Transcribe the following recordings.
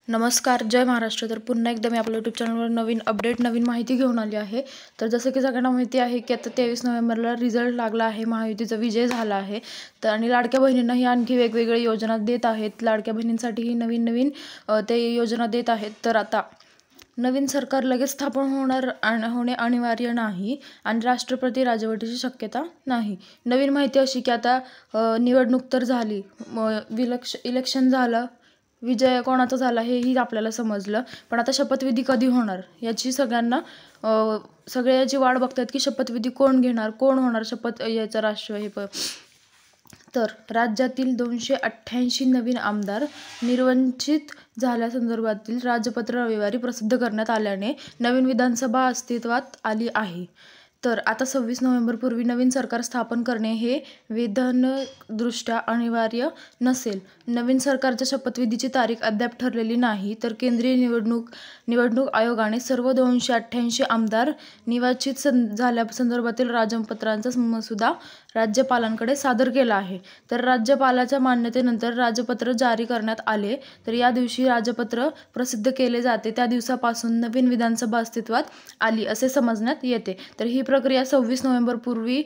नमस्कार, जय महाराष्ट्र. तर पुन्हा एकदा मी आपल्या यूट्यूब चॅनलवर नवीन अपडेट, नवीन माहिती घेऊन आली आहे. तर जसं की सगळ्यांना माहिती आहे की आता 23 नोव्हेंबरला रिझल्ट लागला आहे, महायुतीचा विजय झाला आहे. तर आणि लाडक्या बहिणींनाही आणखी वेगवेगळ्या योजना देत आहेत. लाडक्या बहिणींसाठीही नवीन नवीन ते योजना देत आहेत. तर आता नवीन सरकार लगेच स्थापन होणे अनिवार्य नाही आणि राष्ट्रपती राजवटीची शक्यता नाही. नवीन माहिती अशी की आता निवडणूक तर झाली, इलेक्शन झालं, विजय कोणाचा झाला हेही आपल्याला समजलं. पण आता शपथविधी कधी होणार याची सगळे याची वाट बघतात की शपथविधी कोण घेणार, कोण होणार शपथ याचा तर राज्यातील 288 नवीन आमदार निर्वाचित झाल्यासंदर्भातील राजपत्र रविवारी प्रसिद्ध करण्यात आल्याने नवीन विधानसभा अस्तित्वात आली आहे. तर आता 26 नोव्हेंबरपूर्वी नवीन सरकार स्थापन करणे हे विधानदृष्ट्या अनिवार्य नसेल. नवीन सरकारच्या शपथविधीची तारीख अद्याप ठरलेली नाही. तर केंद्रीय निवडणूक आयोगाने सर्व 288 आमदार निर्वाचित झाल्यासंदर्भातील राजपत्रांचा मसुदा राज्यपालांकडे सादर केला आहे. तर राज्यपालाच्या मान्यतेनंतर राजपत्र जारी करण्यात आले. तर या दिवशी राजपत्र प्रसिद्ध केले जाते त्या दिवसापासून नवीन विधानसभा अस्तित्वात आली असे समजण्यात येते. तर ही प्रक्रिया 26 नोव्हेंबरपूर्वी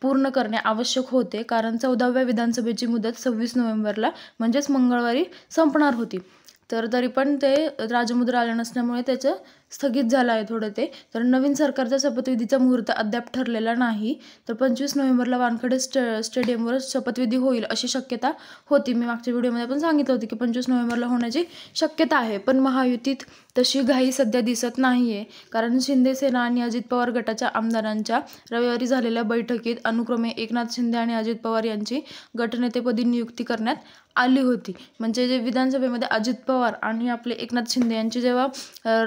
पूर्ण करणे आवश्यक होते, कारण 14व्या विधानसभेची मुदत 26 नोव्हेंबरला म्हणजेच मंगळवारी संपणार होती. तर तरी पण ते राजमुद्रा आल्या नसल्यामुळे त्याचं स्थगित झालं आहे थोडं ते. तर नवीन सरकारच्या शपथविधीचा मुहूर्त अद्याप ठरलेला नाही. तर 25 नोव्हेंबरला वानखेडे स्टेडियमवर शपथविधी होईल अशी शक्यता होती. मी मागच्या व्हिडिओमध्ये पण सांगितलं होतं की 25 नोव्हेंबरला होण्याची शक्यता आहे. पण महायुतीत तशी घाई सध्या दिसत नाही आहे, कारण शिंदे सेना आणि अजित पवार गटाच्या आमदारांच्या रविवारी झालेल्या बैठकीत अनुक्रमे एकनाथ शिंदे आणि अजित पवार यांची गटनेतेपदी नियुक्ती करण्यात आली होती. म्हणजे जे विधानसभेमध्ये अजित पवार आणि आपले एकनाथ शिंदे यांची जेव्हा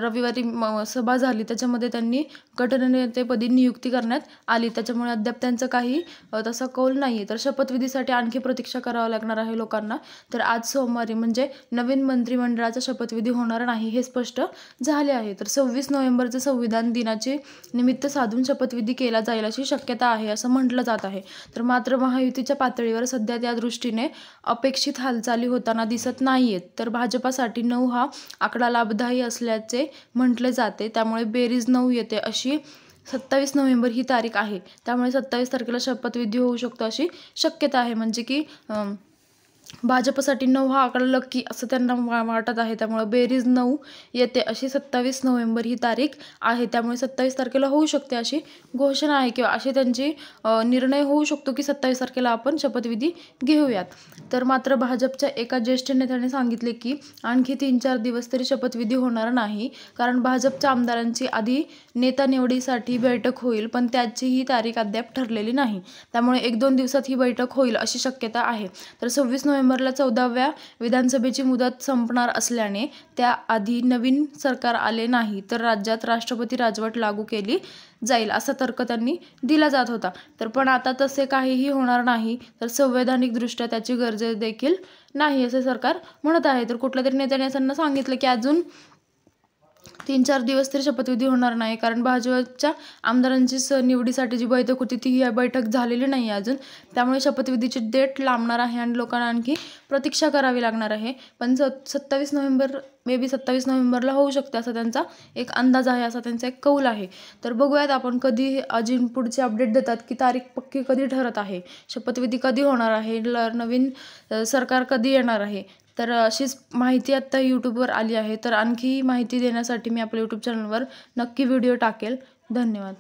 रविवारी सभा झाली त्याच्यामध्ये त्यांनी गटनेतेपदी नियुक्ती करण्यात आली. त्याच्यामुळे अद्याप त्यांचं काही तसा कौल नाही आहे. तर शपथविधीसाठी आणखी प्रतीक्षा करावं लागणार आहे लोकांना. तर आज सोमवारी म्हणजे नवीन मंत्रिमंडळाचा शपथविधी होणार नाही हे स्पष्ट झाले आहे. तर 26 नोव्हेंबरचे संविधान दिनाचे निमित्त साधून शपथविधी केला जाईल अशी शक्यता आहे असं म्हटलं जात आहे. तर मात्र महायुतीच्या पातळीवर सध्या त्या दृष्टीने अपेक्षित हालचाली होताना दिसत नाहीयेत. तर भाजपासाठी 9 हा आकडा लाभदायी असल्याचे म्हटले जाते. त्यामुळे बेरीज 9 येते अशी 27 नोव्हेंबर ही तारीख आहे. त्यामुळे 27 तारखेला शपथविधी होऊ शकतो अशी शक्यता आहे. म्हणजे की भाजपसाठी 9 हा आकडा लक्की असं त्यांना वाटत आहे. त्यामुळे बेरीज 9 येते अशी 27 नोव्हेंबर ही तारीख आहे. त्यामुळे 27 तारखेला होऊ शकते अशी घोषणा आहे किंवा अशी त्यांची निर्णय होऊ शकतो की 27 तारखेला आपण शपथविधी घेऊयात. तर मात्र भाजपच्या एका ज्येष्ठ नेत्याने सांगितले की आणखी 3-4 दिवस तरी शपथविधी होणार नाही, कारण भाजपच्या आमदारांची आधी नेता निवडीसाठी बैठक होईल, पण त्याची ही तारीख अद्याप ठरलेली नाही. त्यामुळे 1-2 दिवसात ही बैठक होईल अशी शक्यता आहे. तर 26 नोव्हेंबरला 14व्या विधानसभेची मुदत संपणार असल्याने त्याआधी नवीन सरकार आले नाही तर राज्यात राष्ट्रपती राजवट लागू केली जाईल असा तर्क त्यांनी दिला जात होता. तर पण आता तसे काहीही होणार नाही. तर संवैधानिकदृष्ट्या त्याची गरज देखील नाही असे सरकार म्हणत आहे. तर कुठल्या तरी नेत्याने असं सांगितलं की अजून 3-4 दिवस तरी शपथविधी होणार नाही, कारण भाजपच्या आमदारांची निवडीसाठी जी बैठक होती ती ही बैठक झालेली नाही अजून. त्यामुळे शपथविधीची डेट लांबणार आहे आणि लोकांना आणखी प्रतीक्षा करावी लागणार आहे. पण 27 नोव्हेंबर मे बी 27 नोव्हेंबरला होऊ शकते असा त्यांचा एक अंदाज आहे, असा त्यांचा एक कौल आहे. तर बघूयात आपण कधी अजून पुढचे अपडेट देतात की तारीख पक्की कधी ठरत आहे, शपथविधी कधी होणार आहे, नवीन सरकार कधी येणार आहे. तर अशीच माहिती आत्ता यूट्यूबवर आली आहे. तर आणखी माहिती देण्यासाठी मी आपल्या यूट्यूब चॅनलवर नक्की व्हिडिओ टाकेल. धन्यवाद.